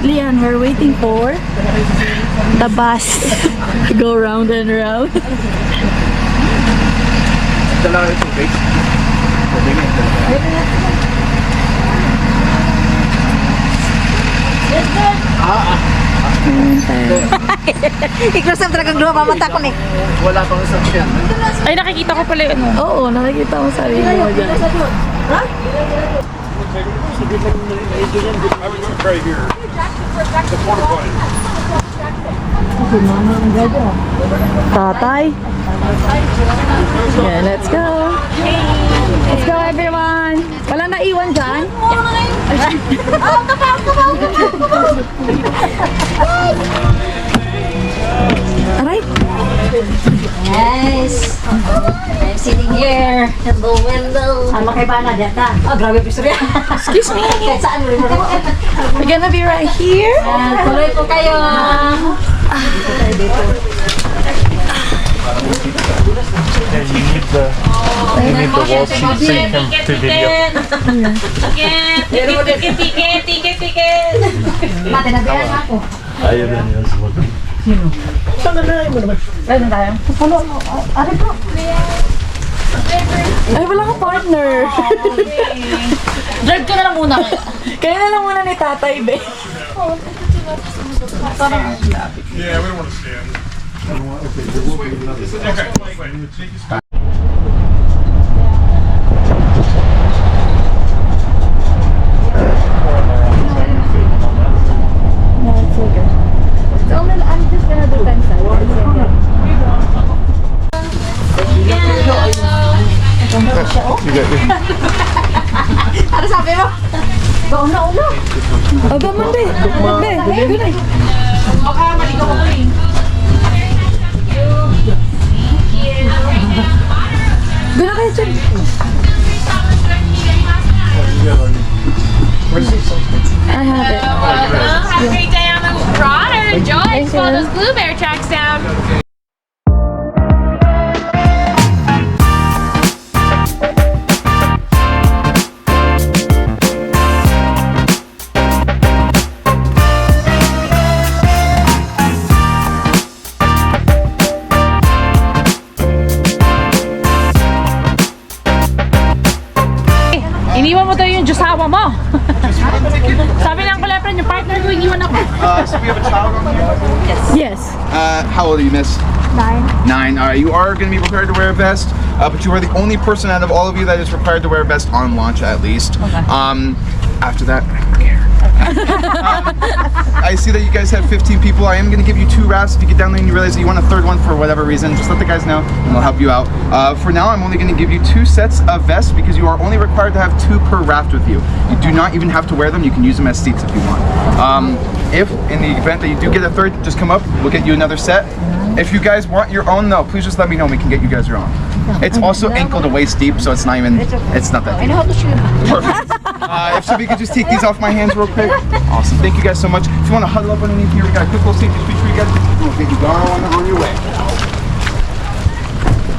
Leon, we're waiting for the bus to go round and round. I-close up talagang dua mamata ko ni. Wala pang sasakyan. Ay, nakikita ko pala yun. Oo, nakikita ko sarili mo dyan. Ha? Right here. The porta potty. Tatay. Yeah, let's go. Let's go, everyone. Wala na iwan dyan? Aray. Yes. I'm sitting here at the window. Ang makaibana dyan ka. Oh, grabe pistorya. Excuse me. Kahit saan mo rin mo. We're gonna be right here. Tuloy po kayo. Yeah, you need the wall seat so you can do video. Ticket. Mati na biyan ako. Ayaw rin yun sa wag. Ayun tayo. Ano po? Ay, wala kang partner. Drive ka na lang muna. Kaya na lang muna ni tatay, be. Yeah, we don't want to stand. Okay. No, it's okay. It's only, I'm just gonna do 10 sides. Ano sabi mo? Bauna. Aga man, be. Be, good night. Baka maligaw ako eh. Good na kayo, Chen. I have it. Have a great day on the ride. Enjoy. Follow those blue bear tracks down. Iniwan mo daw yung Diyosawa mo. Sabi ng kulepran, yung partner ko, iniwan ako. So we have a child on here? Yes. How old are you, miss? 9. 9. Alright, you are going to be required to wear a vest, but you are the only person out of all of you that is required to wear a vest on launch at least. Okay. After that, I don't care. I see that you guys have 15 people. I am going to give you 2 rafts. If you get down there and you realize that you want a third one for whatever reason, just let the guys know and they'll help you out. For now, I'm only going to give you 2 sets of vests because you are only required to have 2 per raft with you. You do not even have to wear them. You can use them as seats if you want. If in the event that you do get a third, just come up. We'll get you another set. If you guys want your own, though, please just let me know. We can get you guys your own. It's also ankle to waist deep, so it's not even. It's not that deep. I know how to swim. Perfect. If somebody could just take these off my hands real quick. Awesome. Thank you guys so much. If you want to huddle up underneath here, we got a quick little safety speech for you guys. We'll get you on your way.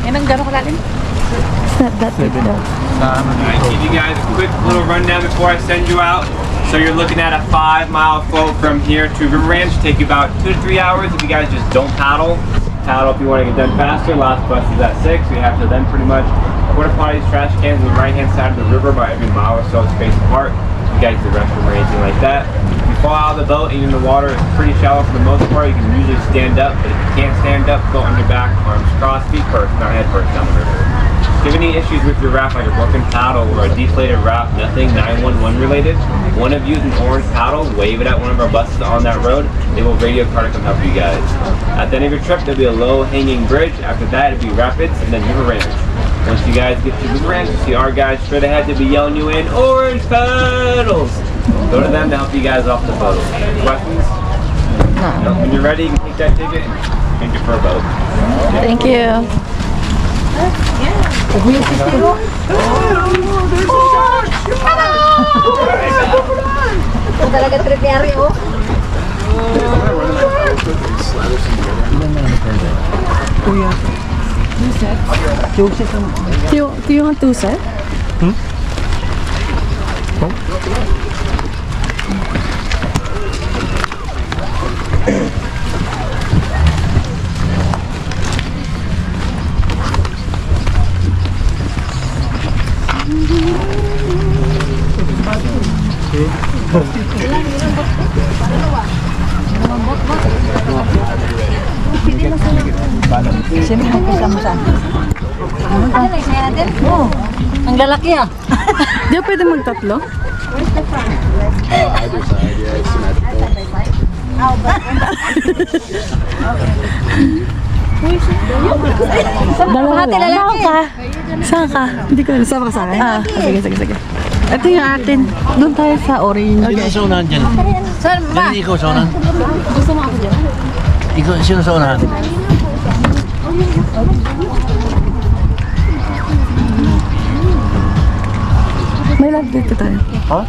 Yan ang gano'ng kalalim? It's not that big though. Alright, give you guys a quick little rundown before I send you out. So you're looking at a 5-mile float from here to River Ranch. Take you about 2 to 3 hours if you guys just don't paddle. Paddle if you want to get done faster. Last bus is at 6. We have to then pretty much porta potties, trash cans on the right hand side of the river by every mile or so spaced apart. You guys the restroom or anything like that. If you fall out of the boat and in the water, it's pretty shallow for the most part. You can usually stand up, but if you can't stand up, go on your back, arms crossed, feet first, not head first down the river. If you have any issues with your raft, like a broken paddle or a deflated raft, nothing 911 related, one of you is an orange paddle, wave it at one of our buses on that road, they will radio car to come help you guys. At the end of your trip, there'll be a low hanging bridge. After that, it'll be rapids and then River Ranch. Once you guys get to River Ranch, you see our guys straight ahead, they'll be yelling you in, orange paddles! Go to them to help you guys off the boat. Any questions? No. When you're ready, you can take that ticket and take it for a boat. Thank you. Ito talaga tripyari, oh. Do you want 2 sets? Siyempre, magkasama saan? Ang lalaki ah. Di ba pwede magtatlo? Hati lalaki. Saan ka? Hindi ko alam. Sama ka sa akin? Sige. Ito yung atin. Doon tayo sa orange. Sino sa unahan dyan? Saan ba? Dali, ikaw sa unahan. Gusto mo ako dyan? Ikaw, sino sa unahan? May love dito tayo. Ha?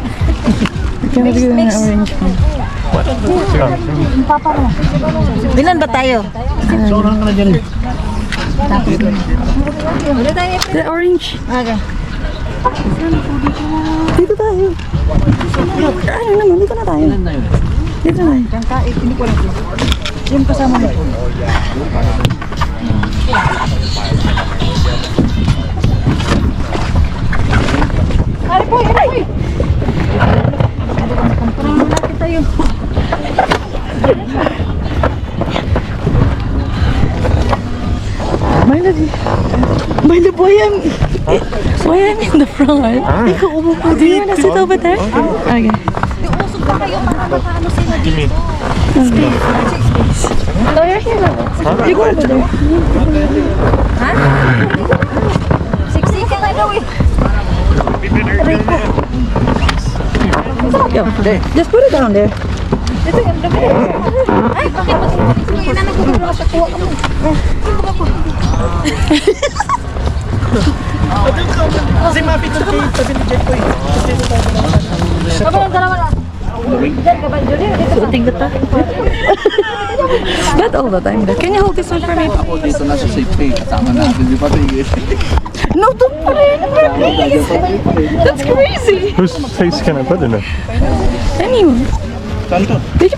Kaya magiging na orange. Bilan ba tayo? Sa unahan ka na dyan. The orange. Okay. Dito tayo. Ano naman, dito na tayo. Dito na tayo. Yung kasama mo. Ay po, ay! Malapit tayo. May love, why am in the front? Ikaw umupo dito. Do you wanna sit over there? Okay. Usog ba kayo para makaano sila dito? Oh, you're here. You go over there. Ha? Siksi ka nga daw eh. Just put it down there. Ito yung dami. Ay, bakit mo? Sige na nagkukulo sa kuha ka mo. Kasi mapito kay tabi ni Jeff ko eh. Sabi ng dalawa na. Diyan ka ba, Julie? Suoting na ta. Not all the time. Can you hold this one for me? Ako dito na sa safety. Kasama natin. Di ba ito No, don't put it in for me. That's crazy. Whose face can I put in it? Anyone. Did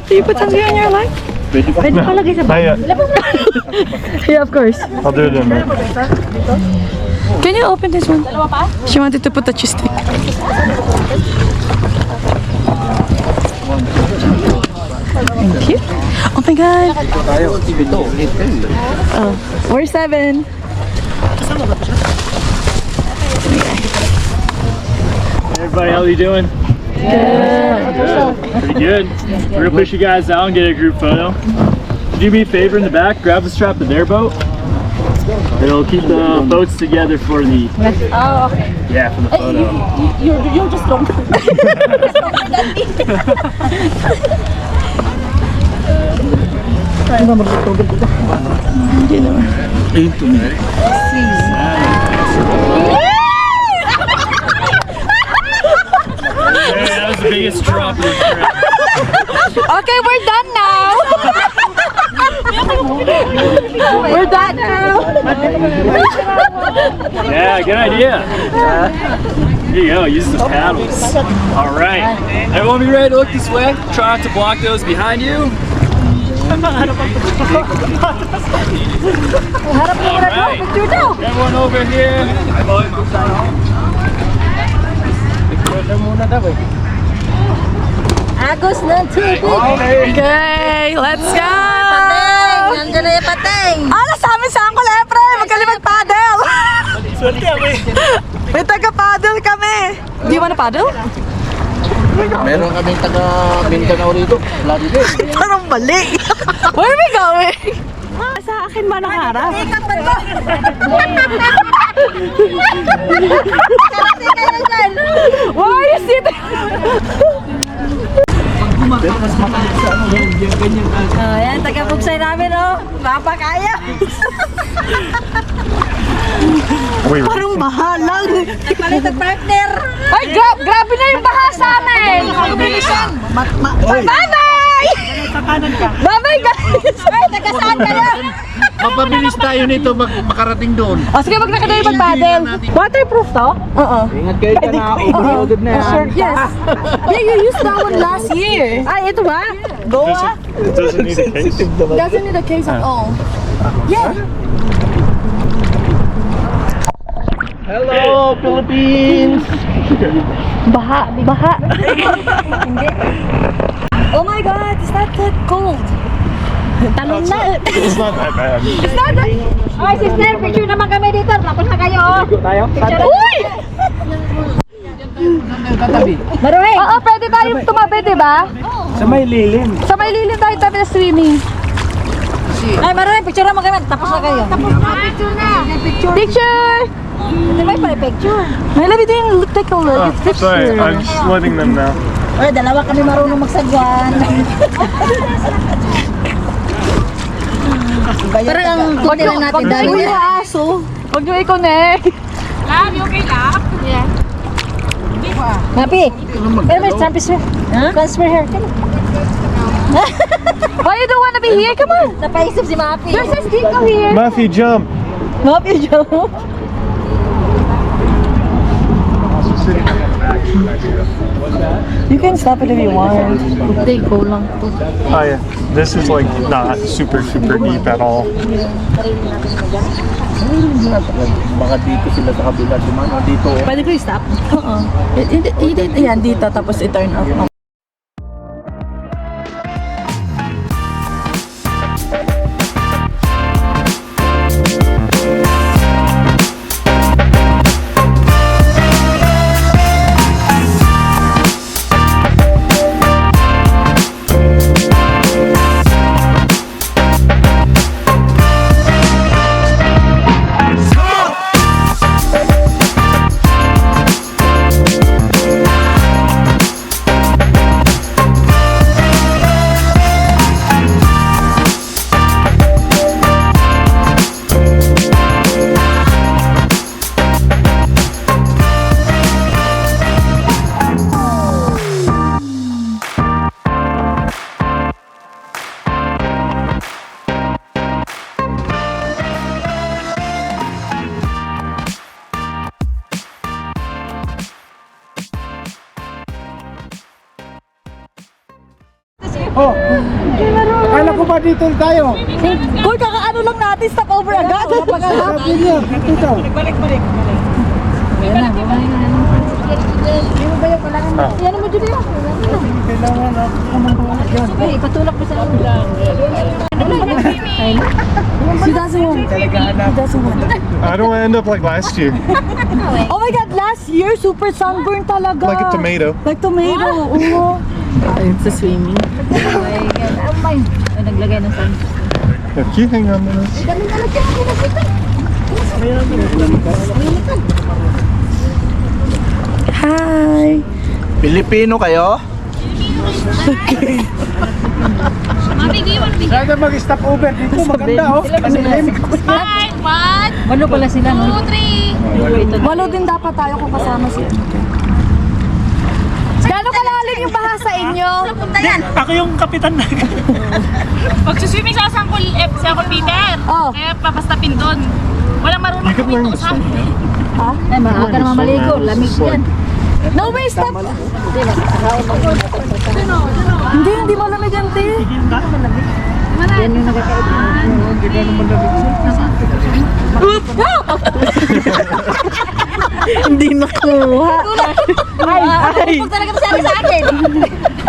you put something on your life? Pwede palagay sa Not yet. Yeah, of course. I'll do it in a minute. Can you open this one? She wanted to put the cheese stick. Thank you. Oh my god. Oh, we're 7. Everybody, how you doing? Good. Pretty good. We're gonna push you guys out and get a group photo. Do me a favor in the back, grab the strap of their boat. It'll keep the boats together for the yeah, for the photo. You're just long. Hey, that was the biggest drop of the trip. Okay, we're done now. We're done now. Yeah, good idea. Here you go, use the paddles. All right, everyone be ready to look this way. Try not to block those behind you. All right, everyone over here. Agos ng tubig. Okay, let's go. Pateng! Nandiyan na yung pateng. Ala sa amin sa Uncle Efren, magaling mag-paddle. May taga-paddle kami. Do you wanna paddle? Meron kaming taga Mindanao rito. Lagi din. Parang mali. Where are we going? Sa akin ba nakaharap? Ikapan mo. Karate kayo dyan. Why are you sitting? Oh, yan, taga-pugsay namin, oh. Mapakaya. Parang bahalang. Palit ang partner. Ay, grabe na yung baha sa amin! Bye-bye! Bye-bye, guys! Ay, taga-saan kayo? Mapabilis tayo nito makarating doon. O sige, wag na kayo mag-paddle. Waterproof to? Oo. Ingat kayo ka na. Overloaded na yan. Yes. Yeah, you used that one last year. Ay, ito ba? Go ah. It doesn't need a case. Doesn't need a case at all. Yeah. Hello, Philippines! Baha. Hindi. Oh my God, it's not that cold. Talon na. It's not that bad. It's not that. Ay, sister, picture naman kami dito. Tapos na kayo. Uy! Maroy! Oo, pwede tayong tumabi, di ba? Sa may lilim. Sa may lilim tayo tabi na swimming. Ay, Maroy, picture naman kami. Tapos na kayo. Tapos na, picture na. Picture! Hindi ba yung picture? My love, didn't take a look. Oh, It's picture. sorry, I'm just letting them know. Ay, dalawa kami marunong magsagwan. Parang ang kunti lang natin dahil. Uy, aso. Huwag nyo i-connect. Love, you okay, love? Yeah. Happy. Pero may transfer. Transfer here. Why you don't wanna be here? Come on. Napaisip si Mapi. There's a sticker here. Muffy, jump! Happy jump. You can stop it if you want. They go lang to. Oh yeah, this is like not super deep at all. Baka dito sila sa kabila, dumano dito. Pwede ko i-stop? Oo. Yan, dito. Tapos i-turn off. Akala ko ba dito tayo? Uy, kakaano lang natin. Stop over agad. Balik. Ayan na, bumalik na. Yan mo dito yun. Kailangan ako. Sige, ipatulak mo sa loob. She doesn't want. He doesn't want. I don't want to end up like last year, Oh my God, last year, super sunburn talaga. like a tomato. Like tomato, oo. Ayun sa swimming. Ay, naglagay ng sun. Yeah, can you hang on to this? Hi. Pilipino kayo? Mommy, do you want to be Sana mag-stop over dito, maganda oh. fine? 1, Walo pala sila, no? 2, 3. Walo din dapat tayo kung kasama siya. Gano'ng kalalim yung baha sa inyo? Ako yung kapitan na. Pag suswimming sa Sangkol, si Uncle Peter, Oh. papastapin doon. Walang marunong You can learn to sa swim. Ay, maaga naman maligo. Lamig yan. No way, stop! Hindi malamig yan, te. Yan yung nagkakaitin. Hindi nakuha. Ay! Huwag talaga masabi sa akin.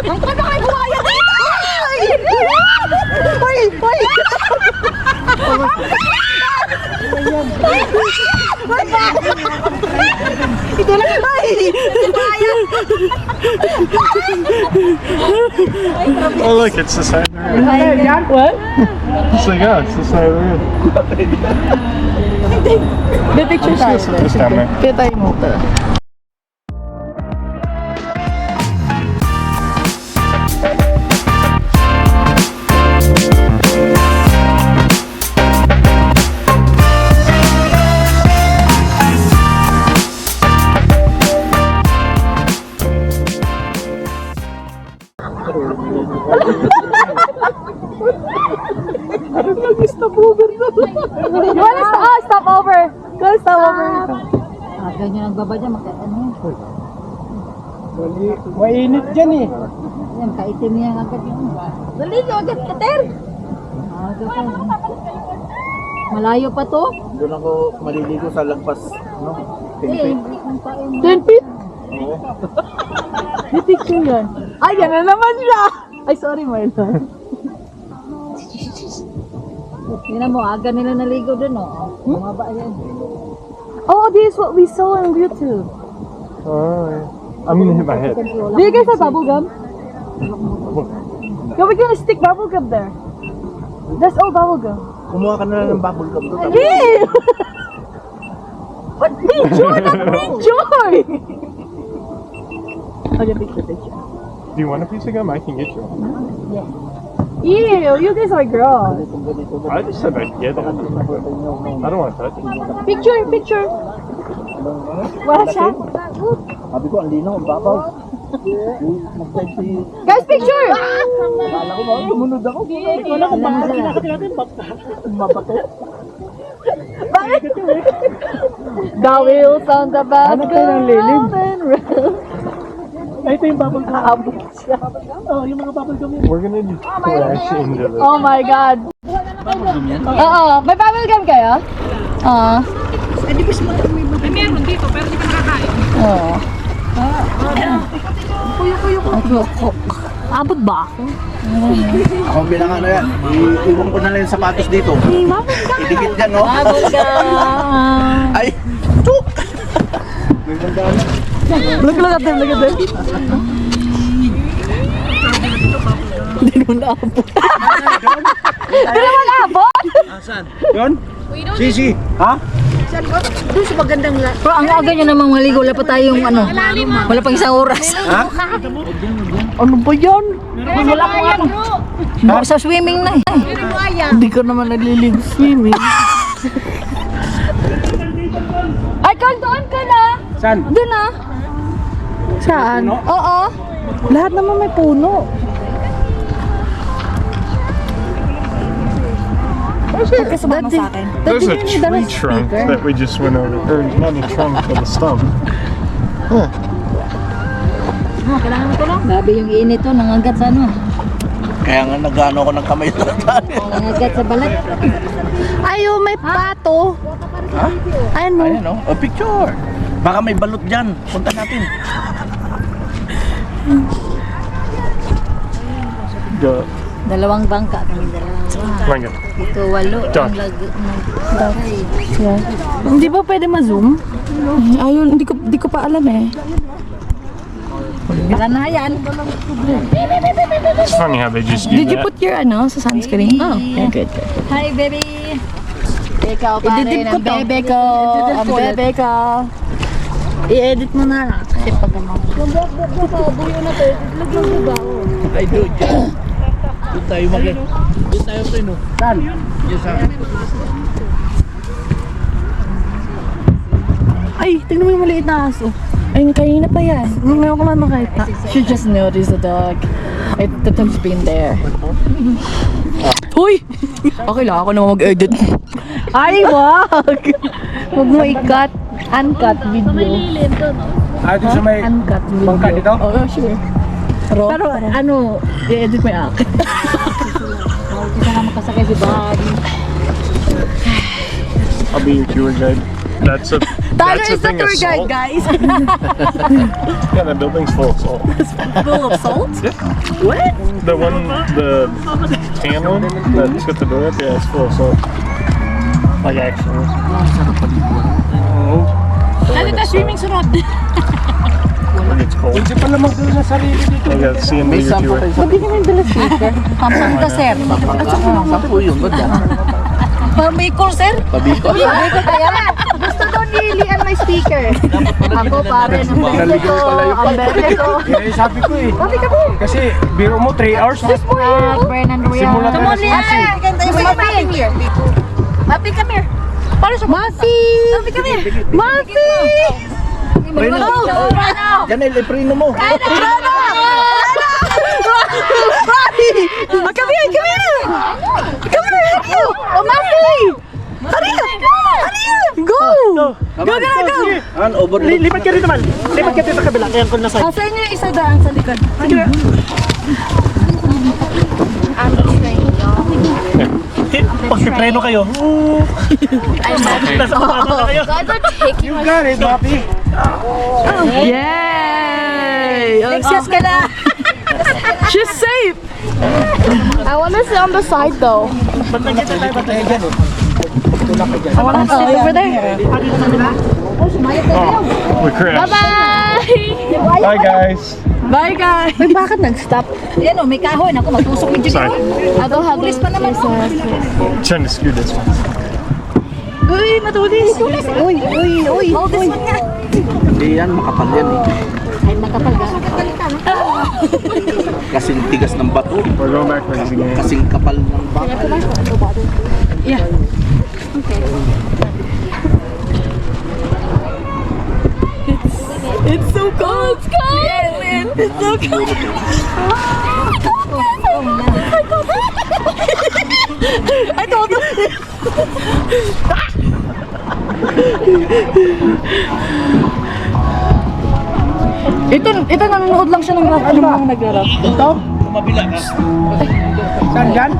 Ang kano kayo buhaya dito! Ay! Uy! Ito lang yung Oh look, it's the side of the road. What? It's like, oh, it's the side of the road. May picture tayo. Let's put this down there. Kaya tayo mo. You wanna stop over? Go stop over. Ganyan ang baba dyan, ano. Mainit dyan eh. Yan, kaitin niya agad yung... Dali nyo agad, Kater! Malayo pa to? Doon ako maliligo sa lagpas, no? 10 Eh, feet. hindi kong pain. 10 feet? Oo. May picture yan. Ay, yan na naman siya! Ay, sorry, Marlon. Tingnan mo, aga nila naligo dun, oh. Bumaba yan. Oh, this is what we saw on YouTube. Oh, yeah. I'm gonna hit my head. Do you guys have bubble gum? Yeah, we're gonna stick bubble gum there. That's all bubble gum. Kumuha ka na lang ng bubble gum doon. Hey! What picture? Not picture! Okay, picture. Do you want a piece of gum? I can get you one. Ew, you guys are gross. I just said I'd get it. I don't want to touch it. Picture. Wala siya? Sabi ko, ang linaw, ang babaw. Guys, picture! Kala ko ba, tumunod ako. Wala kong mabato. Bakit? The wheels on the back. Hanap tayo ng lilim. Ay, ito yung bubble gum. Aabot siya. Oh, yung mga bubble gum yun. We're gonna just crash into the. Oh my God. Bubble gum yan? Oo. May bubble gum kayo? Oo. May meron dito, pero di ka nakakain. Oo. Kuyo. Abot ba ako? Ako bilang ano yan, iiwan ko na lang yung sapatos dito. Idikit dyan, no? Bubble gum. Ay, tuk! May bandana. Look at them. Hindi naman naabot. Hindi naman naabot? Saan? Yun? Sisi, ha? Doon sa magandang Pero ang aga niya namang maligo. Wala pa tayong ano. Wala pang isang oras. Ha? Ano ba yan? Wala pa ano. Sa swimming na eh. Hindi ka naman naglilig swimming. Ay, Carl, doon ka na. Saan? Doon na. Saan? Oo. Lahat naman may puno. There's a tree trunk that we just went over. Or not a trunk, but a stump. Huh. Kailangan mo tulong? Grabe yung init to, nangagat sa ano. Kaya nga nag-ano ako ng kamay sa dati. Nangagat sa balat. Ayo, may pato. Ha? Ano? Ayan, no? Oh, picture. Baka may balot dyan. Punta natin. Go. Dalawang bangka kami, dalawa. Lang it. Ito, 8. Duck. Hindi ba pwede ma-zoom? Ayun, hindi ko pa alam eh. Wala na yan. It's funny how they just do Did you that. put your ano sa sunscreen? Oh, yeah, good. Hi, baby. Ikaw pa rin I-edit ko ang to. bebe ko. Ang bebe ko. I-edit mo na. Kasi pag ano. Buyo na to. Lagyan mo ba? Ay, doon dyan. Doon tayo Doon tayo, Preno. Saan? Yes, sir. Ay, tingnan mo yung maliit na aso. Ay, kanina pa yan. Ngayon ko lang nakita. She just noticed the dog. The dog's been there. Hoy! Okay lang, ako naman mag-edit. Ay, wag! Huwag mo i-cut. Uncut video. Ah, doon sa may Uncut video. bangka dito? Oo, sure. Pero ano, i-edit mo yung akin. Isa na makasakay si Bobby. I'll be your tour guide. That's a. Tyler That's a is the thing of tour guide, salt. guys. Yeah, the building's full of salt. Full of salt? Yeah. What? The tan one that's got the door up, yeah, it's full of salt. Like actually. Dati na swimming sunod. When it's cold. Hindi pa naman doon sa sarili dito. I got see May your sampo tour. tayo sa Ba't di naman dala speaker? Pampanga, sir. sampo yun. Ba't yan? Pambikol, sir. Pabiko. Pambikol kaya. Gusto daw nilian may speaker. Ako pare. Naligaw pala yung Ang bebe ko. Kaya sabi ko eh. Kasi biro mo 3 hours. Brennan Royal. Simula tayo na Tumuli yan. Ganda yung Mapi. Mapi, come here. Para sa Mafi! Mapi, come here. Mafi! Preno. Janelle, preno mo. Mafi! Come here! Come here! Come here! Oh, Mafi! Hurry up! Hurry up! Go! Go! Lipat ka dito man. Lipat ka dito kabila. Kaya ko na side. Sa inyo yung isa daan sa likod. Pagpipreno kayo. Nasa pato na kayo. Guys are taking You got it, Papi. Yay! Success ka na! She's safe! I want to sit on the side though. Ba't nagkita tayo ba tayo dyan? I want to stay over there. Oh, we crashed. Bye! Bye guys. Bye guys! Uy, bakit nag-stop? Yan o, may kahoy. Naku, magtusok yung Sorry. I don't have this. Trying to scoot this one. Uy, matulis! Uy. Oh, this one nga. Hindi yan, makapal yan eh. Ay, makapal ka. Kasing tigas ng bato. We're going back for the beginning. Kasing kapal ng bakal. Yeah. It's so cold! It's cold! Yeah, man! It's so cold! I told him! Ito nanonood lang siya ng rafting mga nag-rap. Ito? Mabila ka.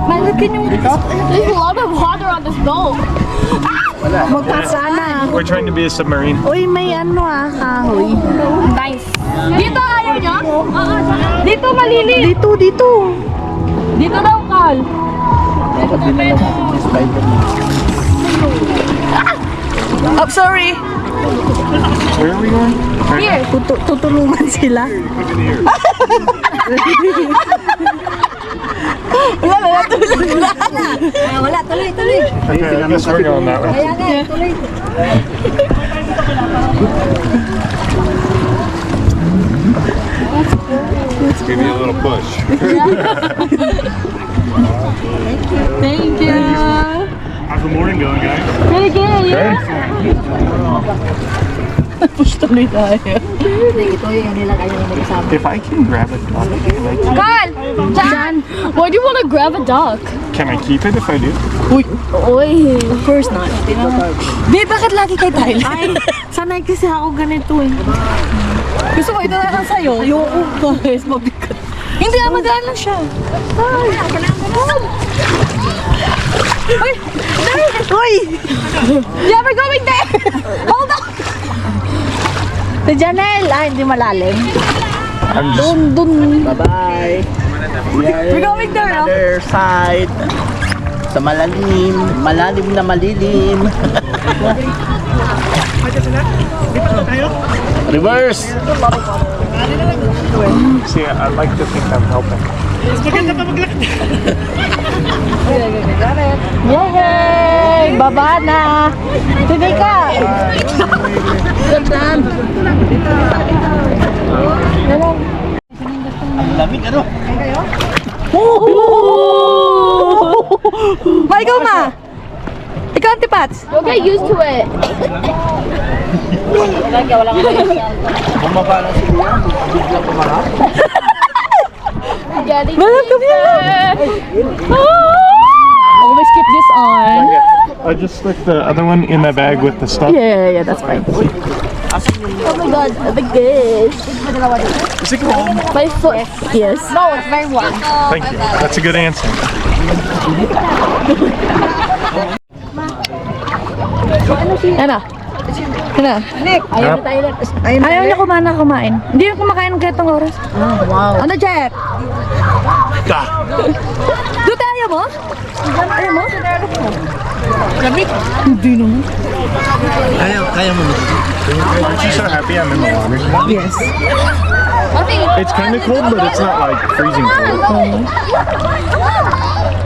Man, can you... There's a lot of water on this boat. Magpasana. We're trying to be a submarine. Uy, may ano kahoy. Nice. Dito ayaw niya? Dito malili. Dito. Dito daw, Kal. Oh, sorry. Where are we going? Here. Tutulungan sila. Wala, tuloy. Okay, I guess we're going that way. Kaya nga, tuloy. Give me a little push. Thank you. How's the morning going, guys? Pretty good, yeah? Push tuloy tayo. Ito yung nilagay yung kasama. If I can grab a duck, Carl! Jan! Why do you want to grab a duck? can I keep it if I do? Uy, of course not. Babe, bakit lagi kay Tyler? Ay, sanay kasi ako ganito eh. Gusto ko ito na lang sa'yo. Ayoko. Guys, mabigat. Hindi, magaan lang siya. Ay! Uy! Yeah, we're going there! Hold on! Si Janelle! Ay, hindi malalim. I'm just... Dun. Bye-bye. We're going there, no? Other side. Sa malalim na malilim. Reverse. See, I like to think I'm helping. Yay! Baba na! Sige ka! Gandaan! Ang lamig ano? Ma, ikaw ma! Ikaw, Antipats! You'll get used to it. Bumaba lang sila. Biglang kumarap. Getting Malap ka Always keep this on. I just stuck the other one in the bag with the stuff. Yeah, that's fine. Oh my god, the good. Is it cold? My foot. Yes. No, it's very warm. Thank you. That's a good answer. Ano? Ano? Yep. Ayaw niya kumain. Hindi na kumakain ng ganitong oras. Wow. Ano, Jeff? Doon tayo mo? Ayaw mo? Hindi naman. Kaya mo. Aren't you so happy I'm in the water? Yes. It's kind of cold, but it's not like freezing cold.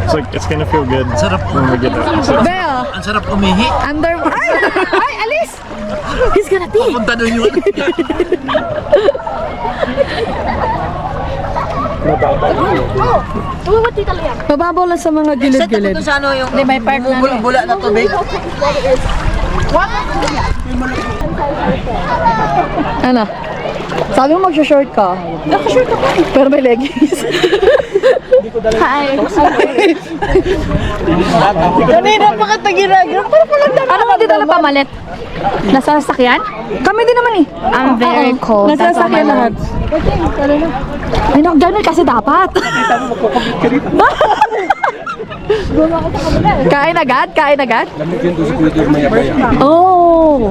It's like, it's gonna feel good when we get out. Beo, Ang sarap umihi. under... Ay, alis! He's gonna pee. Punta doon yun. Mababaw lang sa mga gilid-gilid. Ito sa ano yung... Hindi, may part na. Bula na tubig. Ano? Sabi mo mag-short ka. Naka-short ako. Pero may leggings. Hi. Kanina pa kita ginagawa. Ano mo dito na pamalit? Nasa sasakyan? Kami din naman eh. I'm very cold. Nasa sasakyan lahat. Ay, no, ganun kasi dapat. Kain agad? Kain agad? Oh!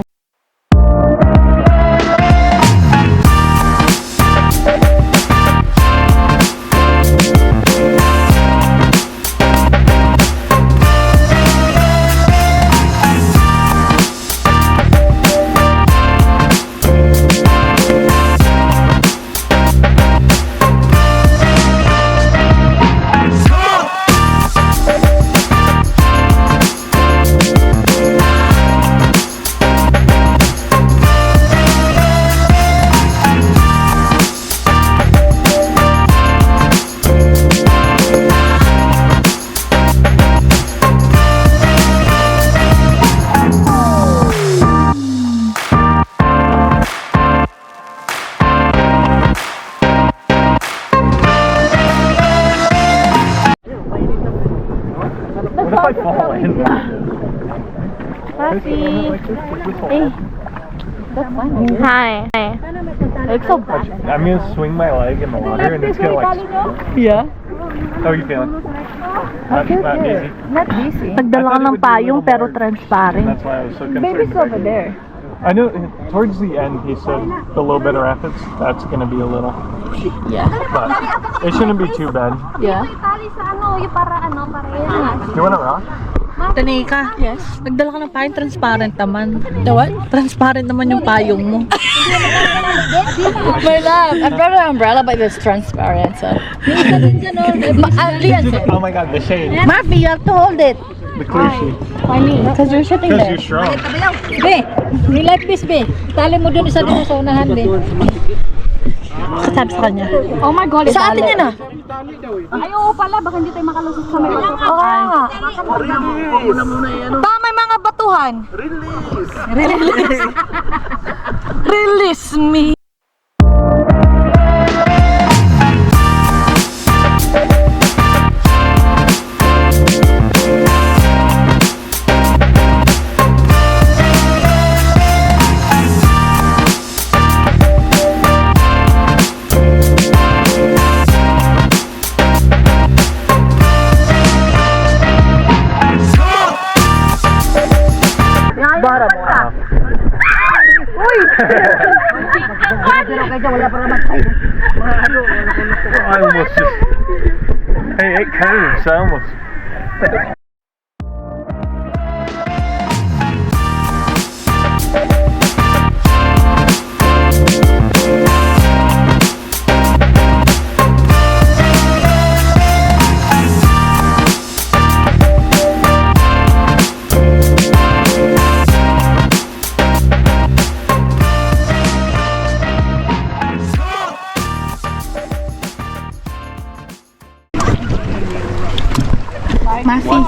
What if I fall in? Hi. It's so bad. I'm gonna swing my leg in the water and it's gonna like. Yeah. How are you feeling? Not easy. Not easy. Nagdala ka ng payong pero transparent. That's why I was so concerned. Baby's over there. I know towards the end he said the low bed of rapids, that's gonna be a little. Yeah. But it shouldn't be too bad. Yeah. You wanna rock? Tanika. Yes. Nagdala ka ng payong transparent naman. The what? Transparent naman yung payong mo. My love, I brought an umbrella but it's transparent so. Lian said. Oh my god, the shade. Murphy, you have to hold it. The clear shade. Why me? Because you're sitting Because there. you're strong. Be, be like this, be. Tali mo dun isa dun sa unahan, be. Sabi sa kanya. Oh my God, sa atin yan ah. Ay, oo pala, baka hindi tayo makalusot sa may Oo nga. May mga batuhan. Release. Release me. Bottom wow. Uy! I almost just. Hey, it curves. I almost.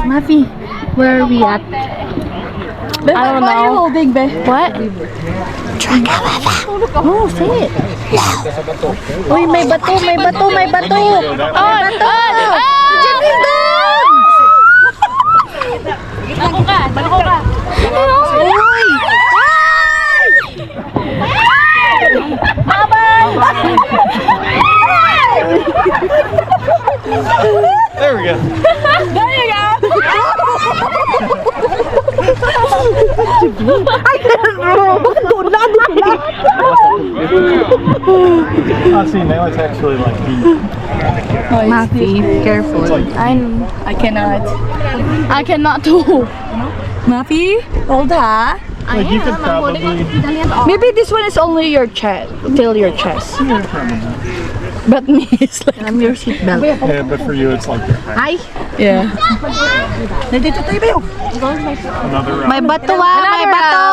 Mafi, where are we at? I don't know. What are you holding, be? What? Oh, say it. Uy, may bato, may bato, may bato. Bako ka! Uy! There we go. There you go. Oh, see, now it's actually like deep. Mafi, careful. I cannot do. Mafi, hold ha. Like you could probably. Maybe this one is only your chest, till your chest. But me, it's like I'm your seatbelt. Yeah, but for you, it's like your head. Ay! yeah. Nandito tayo, Beo. Another round. May bato ah, may bato.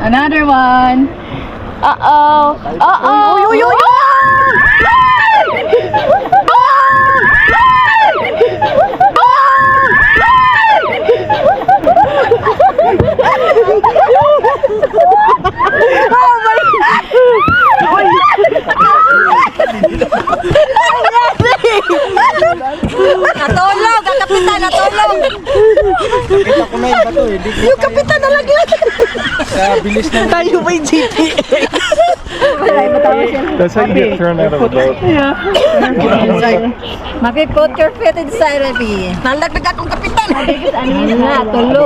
Another one. Uh-oh. Uh-oh. Uy, uy, uy, Yung kapitan na lang yan. Bilis na. Tayo may GPS. That's how you get thrown out of a boat. Mapi, put your feet inside of me. Nalagdag akong kapitan.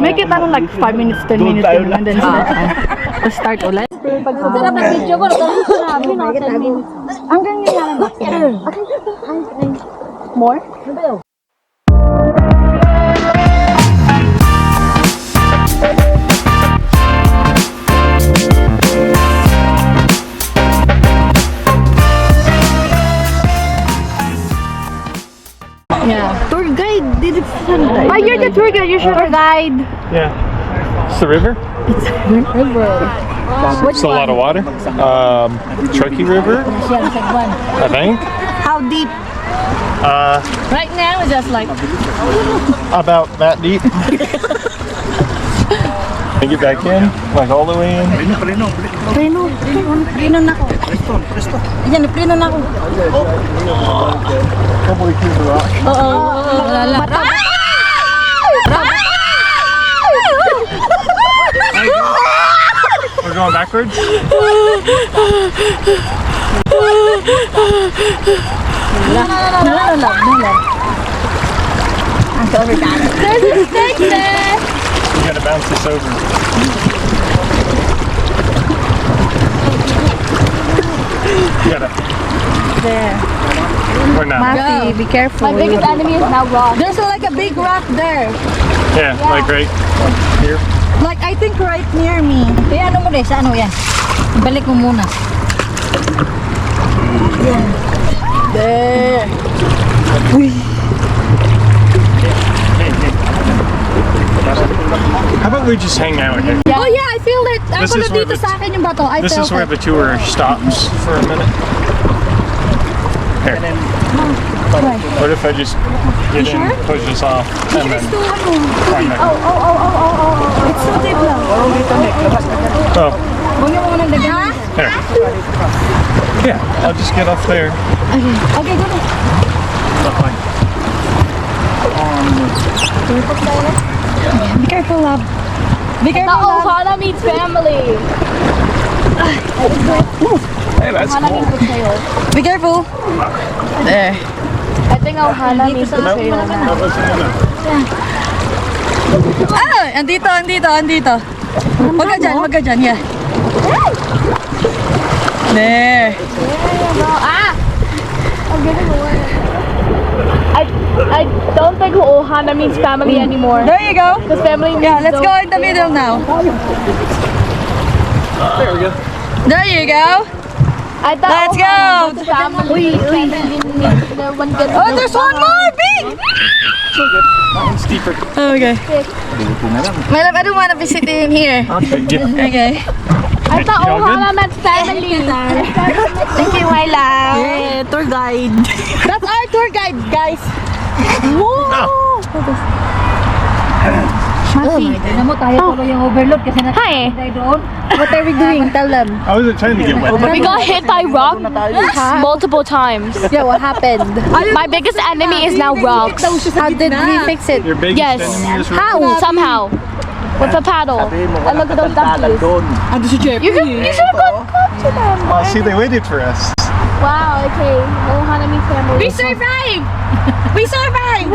Make it parang like 5 minutes, 10 minutes, and then start ulit. Sarap na video ko. Hanggang ngayon ba? More? Yeah. Tour guide. Did it oh, you're the tour guide. You're tour guide. Yeah. It's the river. River. It's a lot of water. Truckee River, I think. How deep? Right now it's just like About that deep. And get back in, like all the way in. Preno na ako. Ayan, preno na ako. Probably through the rock. We're going backwards. There's a snake there. We gotta bounce this over. You gotta. There. We're not. Mafi, be careful. My biggest enemy is now rock. There's like a big rock there. Yeah, like right here. Like I think right near me. Kaya ano mo din, sa ano yan? Balik mo muna. there. How about we just hang out here? Oh yeah, I feel it. This Ako is where dito the- sa akin yung bato. I This felt is where it. the tour stops for a minute. Here. What if I just get in, push this off, and then climb back? It's so deep lang. Oh, Huwag niyo muna dagan. here. Yeah, I'll just get off there. Okay, go na. Be careful, love. Be careful, love. Ohana meets family. Hey, that's cool. Be careful. There. I think Ohana meets the trail now. Ah, andito. Wag ka dyan, yeah. There. Ah! I'm getting away. I don't think Ohana means family anymore. There you go. Because family means Yeah, let's go in the middle now. There we go. There you go. I thought Let's go. Ohana means family. Oh, there's one more big. That one's steeper. Okay. My love, I don't want to be sitting here. Okay, get. Okay. I thought You all Ohana meant family. Thank you, my love. Yeah, tour guide. That's our tour guide, guys. Mati, tignan mo tayo tuloy yung overload kasi Hi. tayo doon. What are we doing? Tell them. I wasn't trying to get wet. We got hit by rock multiple times. Yeah, what happened? My biggest enemy is now rocks. How did we fix it? Your biggest Yes. enemy is How? Somehow. With a paddle. And look at those duckies. Ando si Jeffrey. You should have gone up to them. Oh, see, they waited for us. Wow, okay. Ohana means family. We survived! We survived!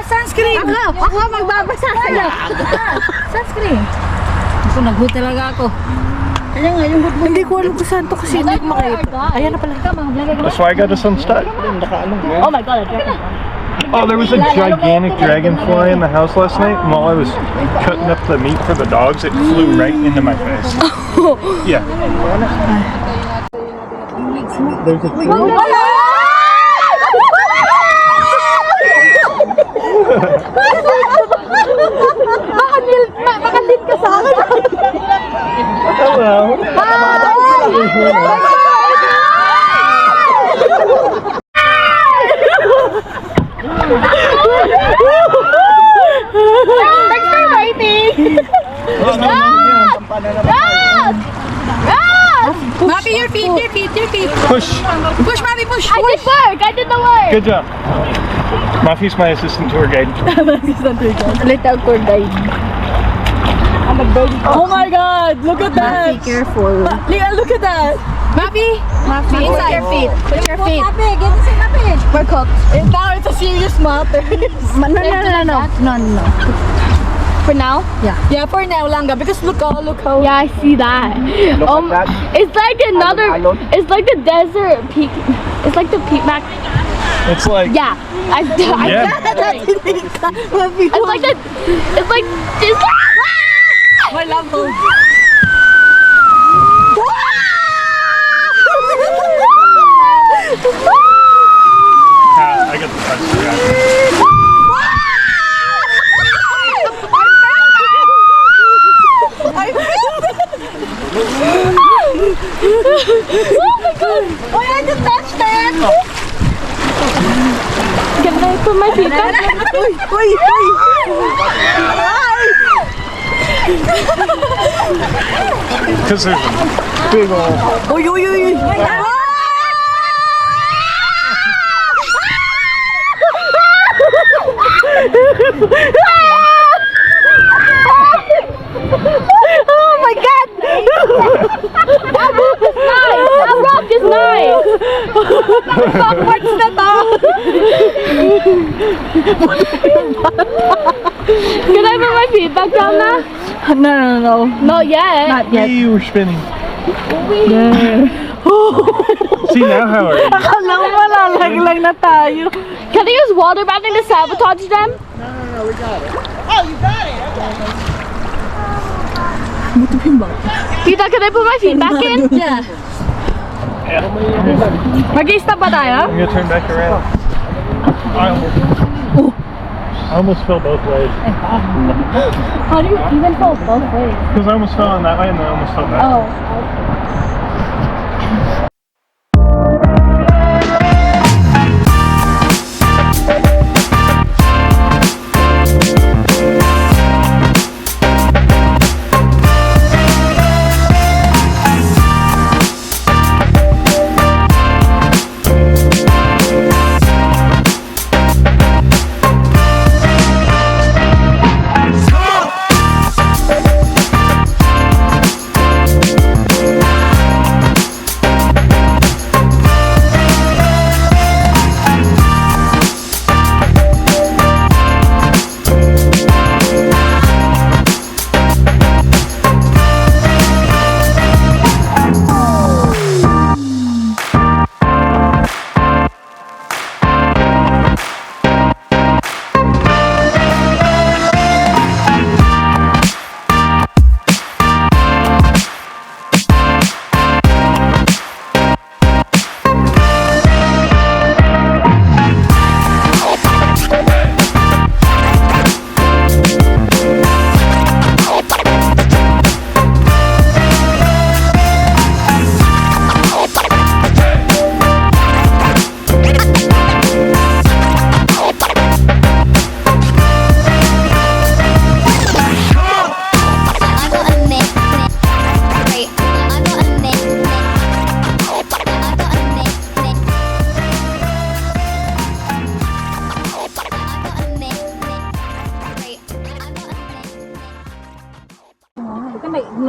Sunscreen! Ako magbabasa sa'yo! Sunscreen! Ako, nag-hood talaga ako. Kaya nga, yung hood mo. Hindi ko alam kung saan to kasi hindi ko makita. Ayan na pala. That's why I got us unstuck. Oh my god, Oh, there was a gigantic dragonfly in the house last night, and while I was cutting up the meat for the dogs, it flew right into my face. Yeah. There's a Makalit ka sa akin. Hello. Thanks for waiting. Mapi, your feet. Push. Push, Mapi, push. I did work. I did the work. Good job. Mafi's my assistant tour guide. Little tour guide. I'm a baby. Oh my God! Look at that! Be careful. Leah, look at that! Mappy, put your feet. Put your feet. We're cooked. And now it's a serious matter. No. For now? Yeah. Yeah, for now lang. Because look how. Yeah, I see that. It's like another. It's like the desert peak. It's like the peak back. It's like Yeah. Yeah. It's like the. It's like this. My love hole. I got the touch for that. Oh my God! Oh, I just touched it! Can I put my feet back? Because there's a big old. Oh my God! That rock is nice! What's na to? Can I put my feet back down now? No. Not yet. Not yet. You were spinning. See now how are you? Akala mo malalaglag na tayo. Can I use water bathing to sabotage them? No, we got it. Tita, can I put my feet back in? Yeah. Mag-i-stop ba tayo? I'm gonna turn back around. I almost fell both ways. How do you even fall both ways? Because I almost fell on that way and then I almost fell back. Oh.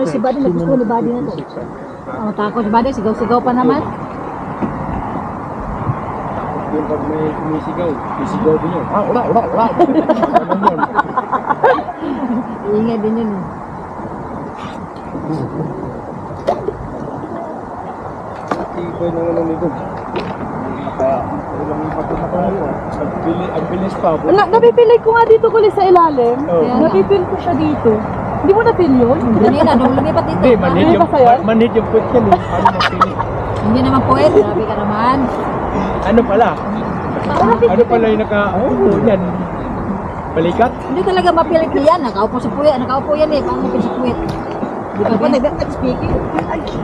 Si Buddy, nagustuhan ni Buddy na to. Ang takot si Buddy, sigaw-sigaw pa naman. Yung pag may sumisigaw, sisigaw din yun. Wala. Ganun yun. Iingay din yun. Ibay na naman nito. Kaya, ilang ipatid na tayo. Ang bilis pa. Napipili ko nga dito kulis sa ilalim. Napipili ko siya dito. Hindi mo na-feel yun? Kanina, nung lumipat dito. Hindi, manhid yung foot yan eh. Ano mapili? Hindi naman pwede, grabe ka naman. Ano pala? Ano pala yung yan? Balikat? Hindi talaga mapilit yan. Nakaupo yan eh. Paano mapilit sa puwet? Di ba ba nag-speaking?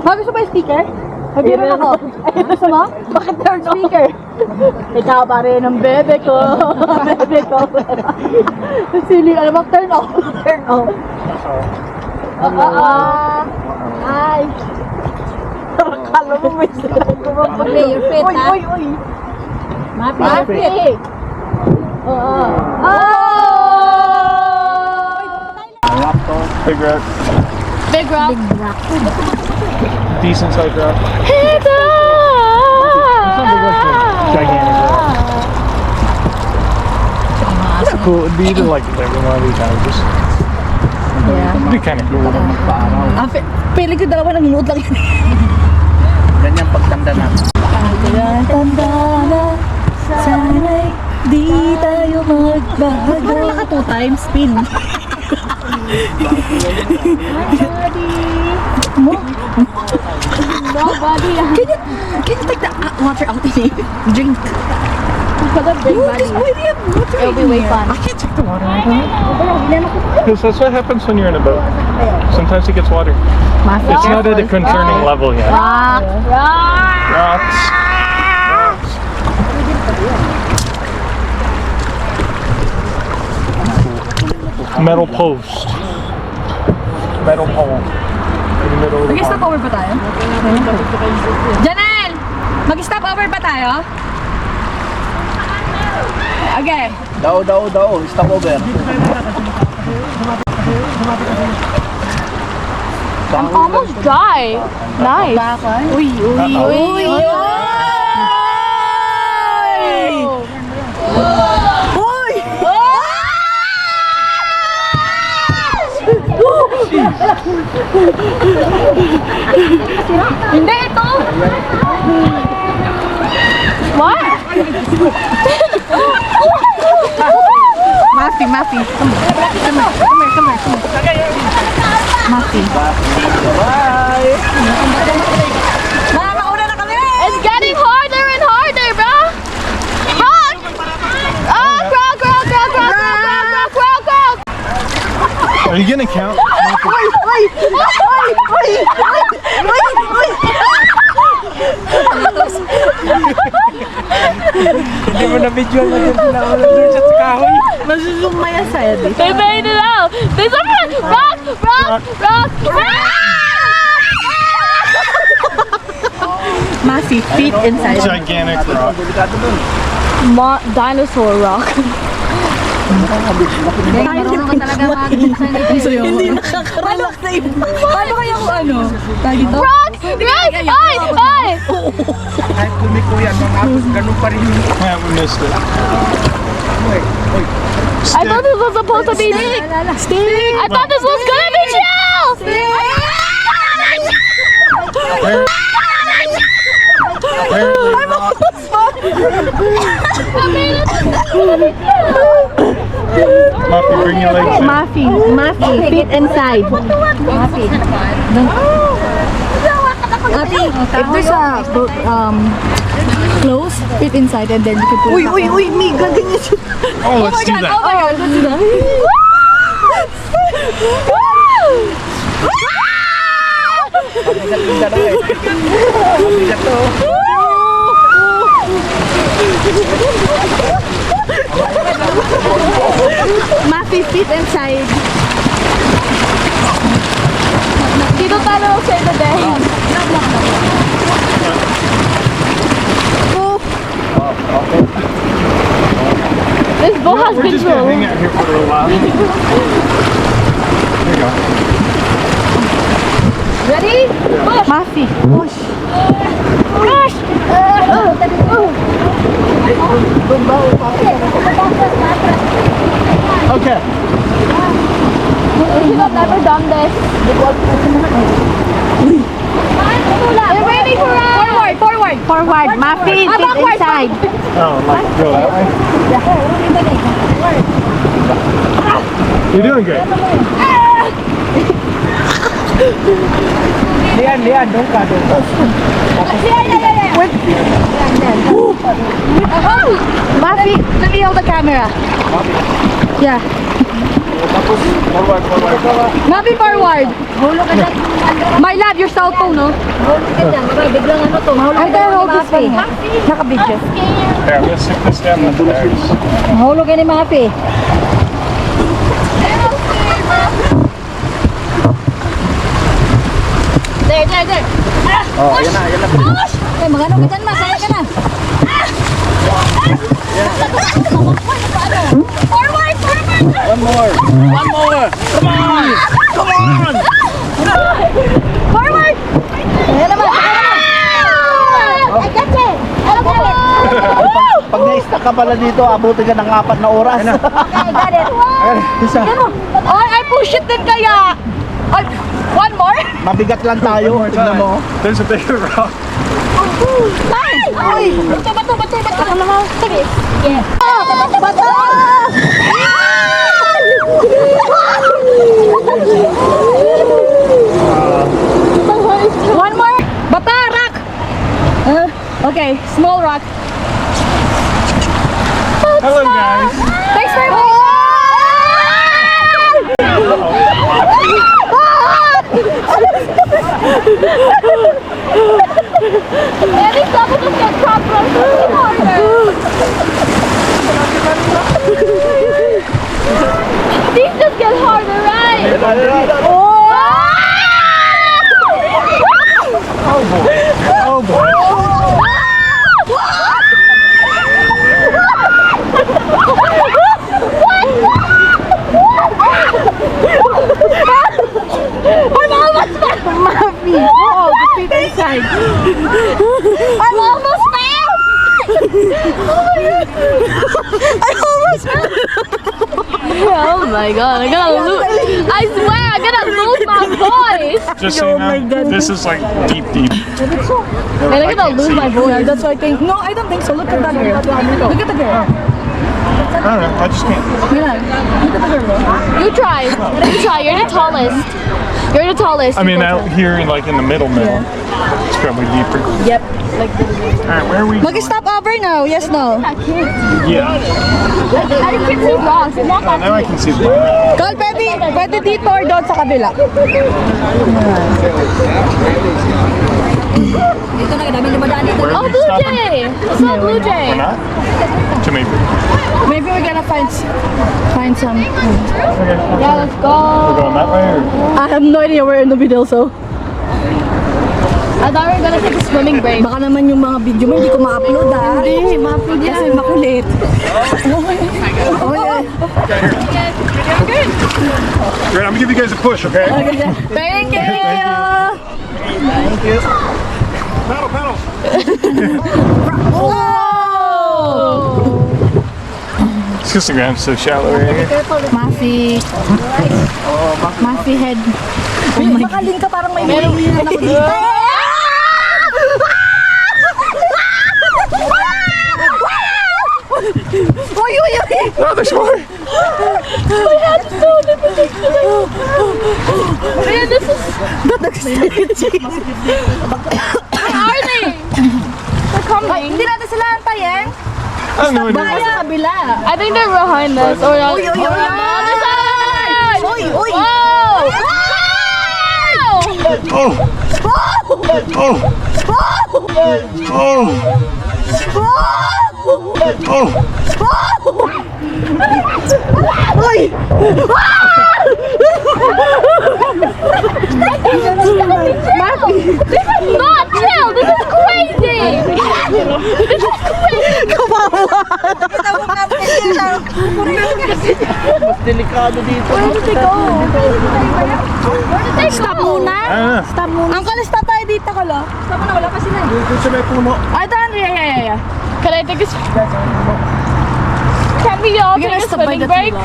Gusto ba yung speaker? Meron ako. Ay, gusto mo? Bakit third speaker? Ikaw pa rin ang bebe ko. Bebe ko. Sili, ano ba? Turn off. Turn off. Ay. Kala mo may sila. Play your feet, ha? Uy. Mapi your feet. Big rock. Big rock. Decent sized rock. Hit Gigantic rock. It's cool. It'd be either like one of these houses. Yeah. It'd be kind of cool. Pili ko dalawa ng nuot lang yun. Ganyan pagtanda na. Tanda na, sana'y di tayo magbabago. Parang naka 2 times spin. Nobody. Can you take the water out in it? Drink. Because of big body. It'll be way fun. I can't take the water out of it. Because that's what happens when you're in a boat. Sometimes it gets water. It's not at a concerning level yet. Rock. Rocks. Metal post. Metal pole. In the middle of the Mag-stop pond. over pa tayo? Janelle! Mag-stop over pa tayo? Again. Daw. Stop over. I'm almost dry. Nice. Uy. Hindi ito. What? Mafi. Come here. Mafi. Bye! Mauna na kami! It's getting harder and harder, bro. Hug. Oh, crawl. Are you gonna count? Hindi mo na video na dyan sila doon sa kahoy. Masusong maya sa edit. They made it out. There's a rock. Mafi, feet inside. Gigantic rock. Dinosaur rock. Hindi nakakarelak na iba. Paano kaya kung ano? Tagi to? Rock. Ay. Kahit lumiko yan, mamapos ganun pa rin yung Yeah, we missed it. I thought this was supposed to be stick. I thought this was gonna be chill. Muffy, bring your legs in. Mafi, feet inside. Mafi. If there's a close, feet inside and then you can put it back. Uy, me, gaganyan siya. Oh, let's do that. Oh my God, let's do that. Mafi, feet inside. Dito tayo save the day. This boat has We're just gonna control. hang out here for a little while. There you go. Ready? Push. Mafi, push. Push. Okay. We should have never done this. They're waiting for us. Forward, Mafi, feet inside. Oh, like go that way. You're doing good. Lian, doon ka. Mafi, let me hold the camera. Yeah. Tapos, forward. Mafi, forward. My love, your cell phone, no? I gotta hold this one. Naka-video. Here, I'm gonna stick this down the stairs. Mahulog ka ni Mafi. There. Oh, yan na. Ay, magano ka dyan, masaya ka na. One more. Come on. Forward! Ayan naman. I got it. Pag na-stuck ka pala dito, abutin ka ng 4 na oras. Okay, got it. Isa. Oh, I push it din kaya. Ay, one more? Mabigat lang tayo. Tignan mo. There's a bigger rock. Ay! Ay! Bato, bato, bato, bato. Ako naman. Sige. Yeah. Bato, bato! One more. Bata, rock. Okay, small rock. Hello, guys. Thanks very much. I think some of us get dropped from harder. These just get harder, right? Oh boy. I'm almost there. Mafi. Oh, the feet inside. I'm almost there. I almost fell. Oh my god, I'm gonna lose. I swear, I'm gonna lose my voice. Just so you know, this is like deep. And I'm gonna lose my voice. That's why I think. No, I don't think so. Look at that girl. Look at the girl. I don't know. I just can't. Yeah. Look at the girl. You try. You try. You're the tallest. You're the tallest. I mean, You go out here, like in the middle. It's probably deeper. Yep. Like this. All right, where are we? Mag-stop over now. Yes, no. Yeah. I can see rocks. It's not that Now I can see the. Call, pwede dito or doon sa kabila. Dito na, dami dumadaan dito. Where Oh, are we Blue stopping? Jay! What's up, Blue Jay? We're not? To maybe. Maybe we're gonna find some. Yeah, let's We're go. going that way, or? I have no idea where in the middle, so. I thought we were gonna take a swimming break. Baka naman yung mga video mo hindi ko ma-upload ah. Hindi, ma-upload yan. Kasi makulit. Oh, yeah. Great, I'm gonna give you guys a push, okay? Thank you! Thank you. Paddle. It's because the ground's so shallow right here. Mafi. Mafi head. Oh my God. Baka ka parang may huli ako dito. Uy! Oh, there's more. Man, this is... Where are they? They're coming. Hindi natin sila antayin. I don't know what it is. Sa kabila. I think they're behind us. Or on the other side. Uy! Uy! Whoa! Oh. This is not chill. This is crazy. This is crazy. Mas delikado dito. Where did they go? Where did they Stop go? muna. Ah. Stop muna. Uncle, stop tayo dito ka lo. Stop muna, wala pa sila. Dito sa may puno. I don't, yeah. Can I take a... Can we all We're take gonna a stop by swimming the break? tree.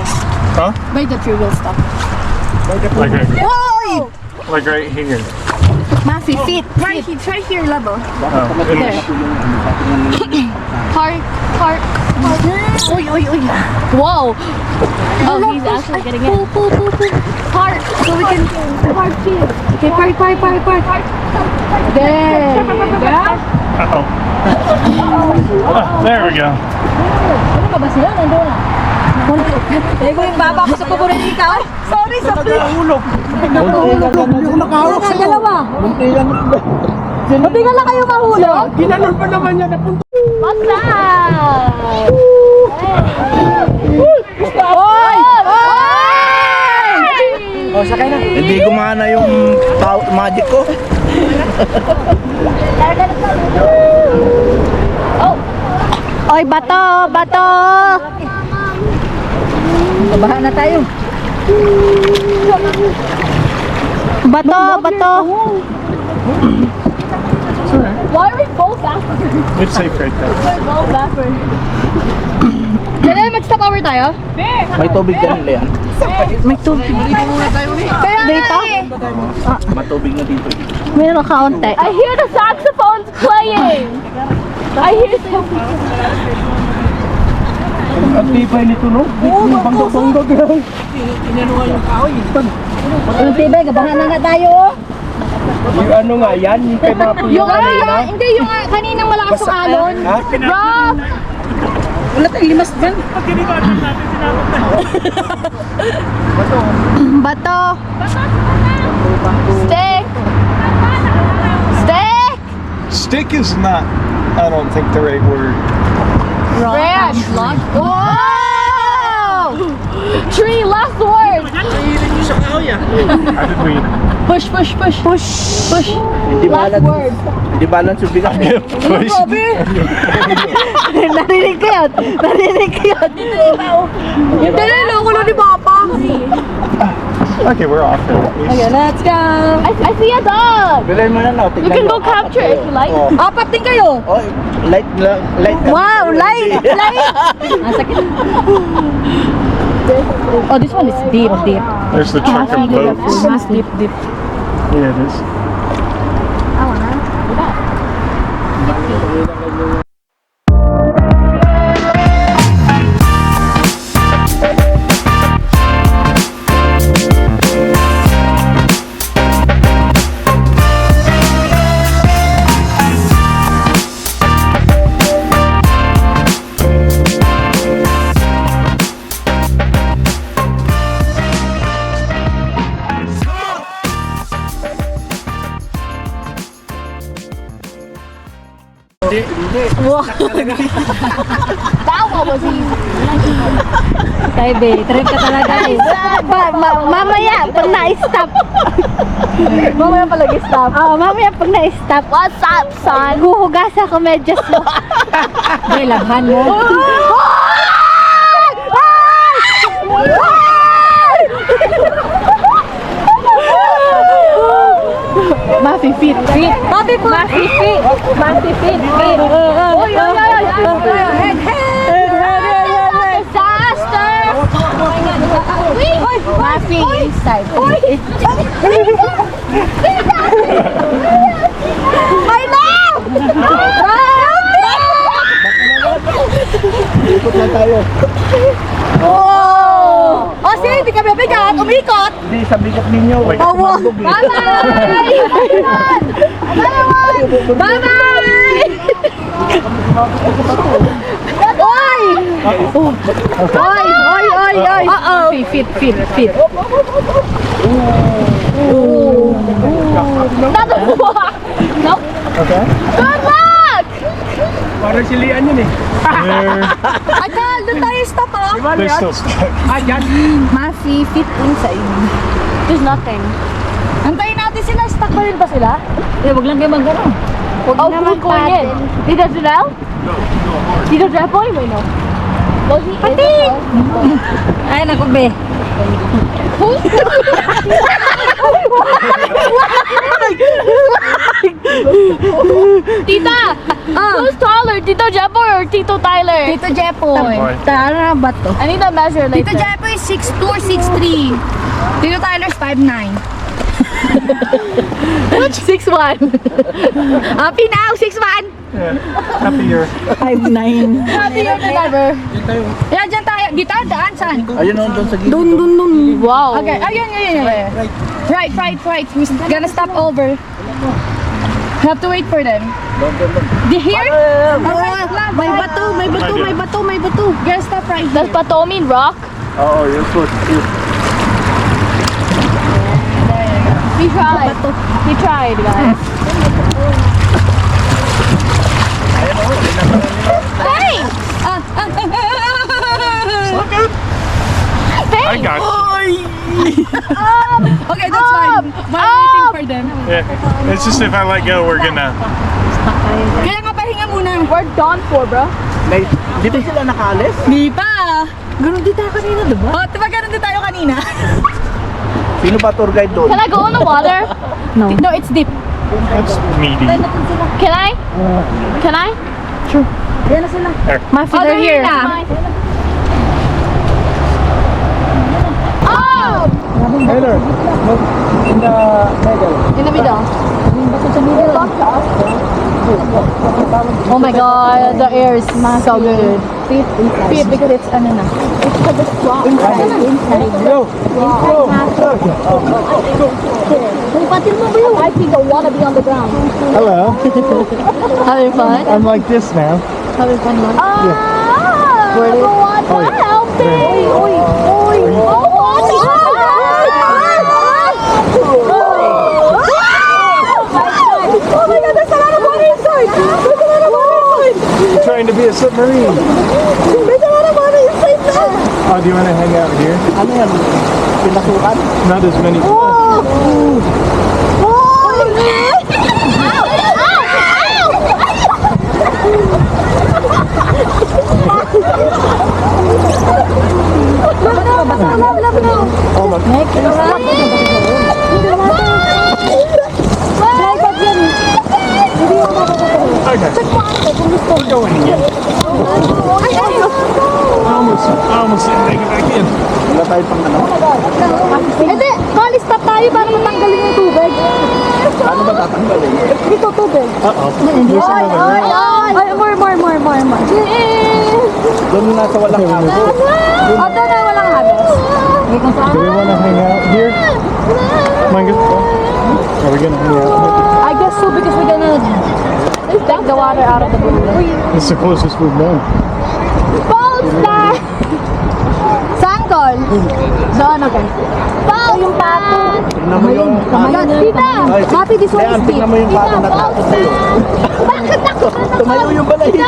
Huh? By the tree, we'll stop. Like right here. Mafi, feet. Try here, level. Oh, in the- Park. Uy. Whoa. Oh, he's actually getting in. Pull. Park. So we can park here. Okay, park. There. Uh-oh. There we go. Ano ba ba sila? Nandun na. Ego yung baba ko sa paborita. Sorry. Nahulog. Hindi ko nakahawak sa'yo. Dalawa. Muntilan. Mabigal na kayo mahulog. Ginanon pa naman niya. Napunta. What's that? Oy! Oh, sakay na. Hindi gumana yung magic ko. Oy, bato! Baha na tayo. Bato, bato. Why are we both backward? It's safe right there. We're both backward. Kaya mag-stop over tayo? May tubig ka nila yan. May tubig. Kaya dito? Matubig na dito. Meron kaunti. I hear the saxophones playing. I hear some. Ang tibay nito, no? Bangga-bangga lang. Ang tibay, baha na nga tayo. Yung ano nga yan, yung kay mga Yung hindi yung kaninang malakas yung alon. Ha? Rob! Wala tayong limas dyan. Bato. Stick. Stick. Stick is not, I don't think, the right word. Branch. Whoa! Tree, last word. How did we? Push, push, push. Push. Push. Hindi Last balance. word. Hindi balance yung bigas. Push. Narinig ko yun. Narinig ko yun. Yung talalo ko ni Papa. Okay, we're off there. at least. Okay, let's go. I see a dog. Bilay mo na na. You can go capture it if you like. Oh, Apat din kayo. oh light lang. Light lang. Wow, light, light. Oh, this one is deep, deep. There's the truck and boats. This one is deep, deep. Yeah, it is. That one was easy. Tayo, be. Trip ka talaga eh. Mamaya, pag na-stop. Mamaya pag nag-stop. Mamaya pag na-stop. What's up, son? Guhugas ako medyo slow. Be, labhan mo. Mafi fit. Mafi po. Mafi fit. Mafi fit. Oy, oy, oy, oy. Disaster. Mafi inside. I love. Ikot lang tayo. Oh! O sige, hindi ka bibigat. Umikot. Hindi, sa bigat ninyo. Bawa. Bye-bye! Bye-bye! Oy! Oy! Oy! Oy! Oy! Uh-oh! Fit. Another walk. Nope. Okay. Good luck. Parang silian yun eh. Akal, doon tayo stop oh. They're still stuck. Mafi fit inside. There's nothing. Antayin natin sila. Stuck pa rin ba sila? Eh, wag lang kayo mag-ano. Oh, who's going in? Tito Janelle? Tito Jepoy? Wait, no. Was he in? Ay, naku, be. Who's Tita! Who's taller? Tito Jepoy or Tito Tyler? Tito Jepoy. Tara ba to? I need to measure later. Tito Jepoy is 6'2" or 6'3". Tito Tyler's 5'9". 6'1". Happy now, 6'1". Happier. 5'9". Happier than ever. Yan, dyan tayo. Dito, daan, saan? Ayun o, doon sa gilid. Dun. Wow. Okay, ayun. Right. We're gonna stop over. Have to wait for them. They here? May bato. Gonna stop right Does here. Pato mean rock? Oo, yun po. He tried. He tried, guys. Hey! I got you. Okay, that's fine. While waiting for them. Yeah. It's just if I let go, we're gonna. Kaya nga pahinga muna. We're done for, bro. Dito sila nakalis? Di pa. Ganun din tayo kanina, diba? Oh, diba ganun din tayo kanina? Sino ba tour guide doon? Can I go in the water? No. No, it's deep. That's meaty. Can I? Can I? Yan na sila. My feet are here. Oh! Taylor, look in the middle. In the middle. Oh my god, the air is so good. Feet because it's ano na. Yo, I think I want to be on the ground. hello. Having fun? I'm like this now. Having fun, man. Help me! You're trying to be a submarine. Oh, do you want to hang out here? Ano yan? Pinasukan? Not as many. Oh, my. Okay. We're going again. I almost didn't make it back in. Wala tayo pang ano? Hindi, call stop tayo para matanggalin yung tubig. Paano ba tatanggalin? Dito tubig. Uh-oh. There's another one. Ay, more. Doon na sa walang hangin. Oh, doon na walang hagos. Do we want to hang out here? Mango? Are we gonna hang out? I guess so because we're gonna take the water out of the pool. It's the closest we've been. Balls na! Saan, Col? Doon, okay. Balls yung pato. Tingnan mo yung Tita! Happy this one Ayan, is deep. tingnan mo yung pato na takot sa'yo. Bakit ako? Tumayo yung balahibo.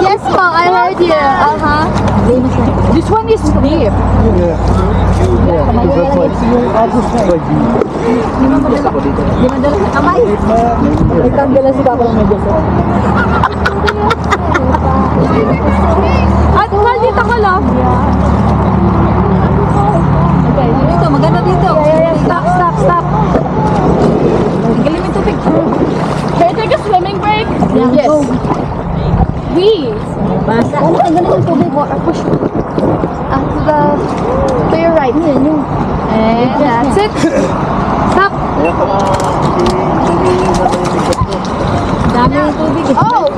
Yes, po, I heard you. Uh-huh. This one is deep. Yeah. Yeah, because that's like, it's like deep. Gusto ko dito. Nagtanggal si Papa ng medyo. At Col, dito ko lang. Okay, dito, maganda dito. Stop. Galing yung tubig. Can I take a swimming break? Yes. Please. Ano ang galing yung tubig? Push. To your right. And that's it. Stop. Kaya pala, Dami yung tubig. Oh!